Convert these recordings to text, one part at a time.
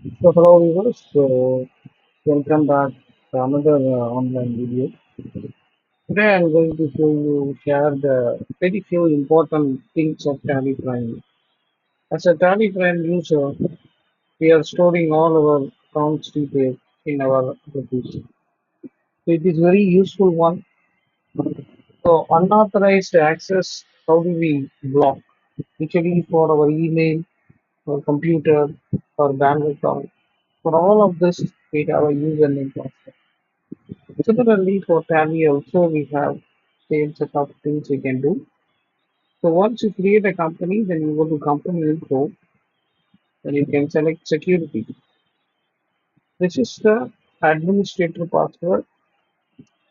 So hello viewers, so welcome back to another online video. Today I'm going to share the very few important things of Tally Prime. As a Tally Prime user, we are storing all our accounts details in our application. So it is very useful one. So unauthorized access, how do we block? Usually for our email, our computer, or bank account. For all of this, we have a username password. Similarly, for Tally also we have same set of things we can do. So once you create a company, then you go to company info, then you can select security. This is the administrator password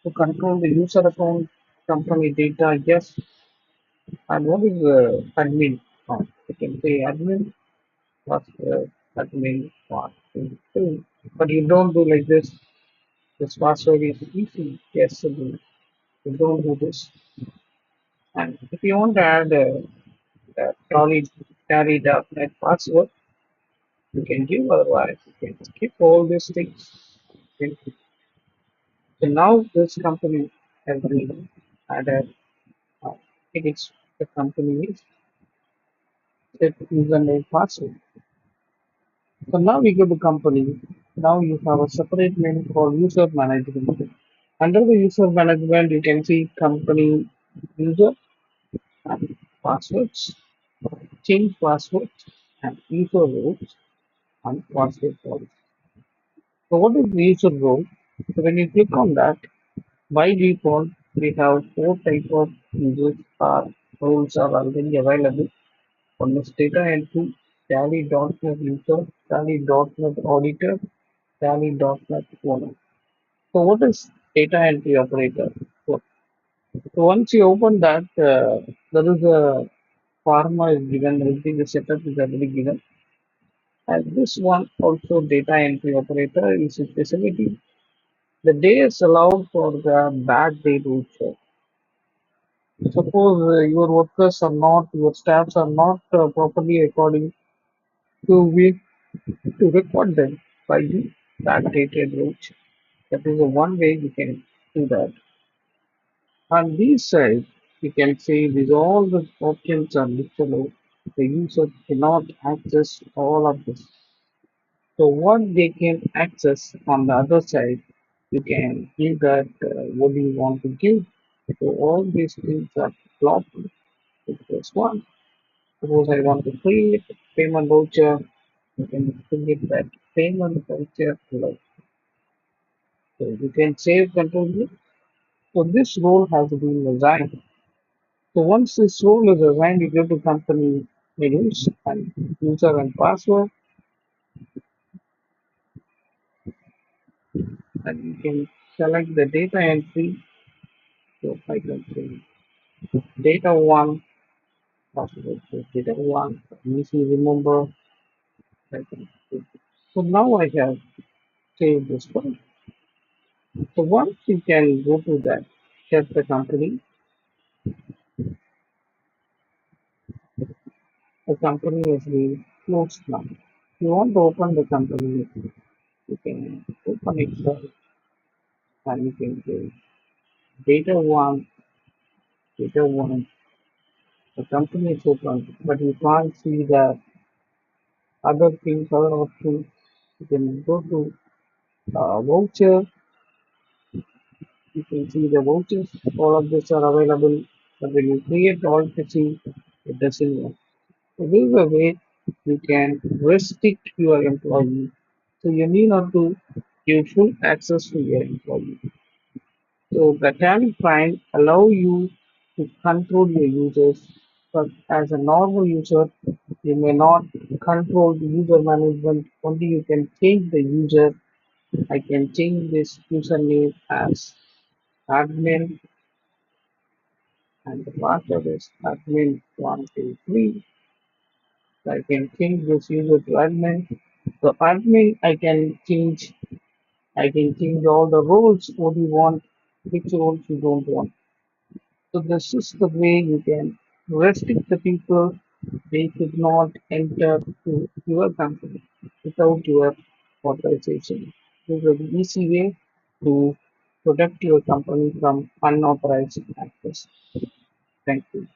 to control the user account, company data, yes, and what is the admin part? You can say admin password, admin part. But you don't do like this. This password is easy, guessable. You don't do this. And if you want to add Tally Tally.net password, you can give, otherwise you can skip all these things. Okay. So now this company has been added. Uh, it is the company is set username password. So now we go to company. Now you have a separate menu for user management. Under the user management, you can see company user and passwords, change passwords, and user roles and password policy. So what is the user role? So when you click on that, by default, we have four type of users roles are already available. One is data entry, Tally.net user, Tally.net auditor, Tally.net owner. So what is data entry operator? So, so once you open that, there is a format is given, everything the setup is already given. And this one also data entry operator is a facility. The day is allowed for the bad day to show. Suppose your workers are not, your staffs are not properly according to week to record them by the backdated route. That is the one way you can do that. On this side, you can say these all the options are listed. The user cannot access all of this. So what they can access on the other side, you can give that what do you want to give. So all these things are blocked. This one. Suppose I want to create payment voucher, you can create that payment voucher below. So you can save control here. So this role has been assigned. So once this role is assigned, you go to company menus and user and password, and you can select the data entry. So I can say data one password. So data one, easy remember. I can say. So now I have saved this one. So once you can go to that, check the company. The company has been closed now. If you want to open the company, you can open it first and you can say data one, the company is open, but you can't see the other things, other options. You can go to voucher, you can see the vouchers, all of these are available, but when you create all to see, it doesn't work. So this is a way you can restrict your employee. So you need not to give full access to your employee. So the Tally Prime allow you to control your users, but as a normal user, you may not control the user management. Only you can change the user. I can change this username as admin, and the password is admin123. So I can change this user to admin. So admin, I can change all the roles. What you want, which roles you don't want. So this is the way you can restrict the people. They should not enter to your company. without your authorization. This is an easy way to protect your company from unauthorized access. Thank you.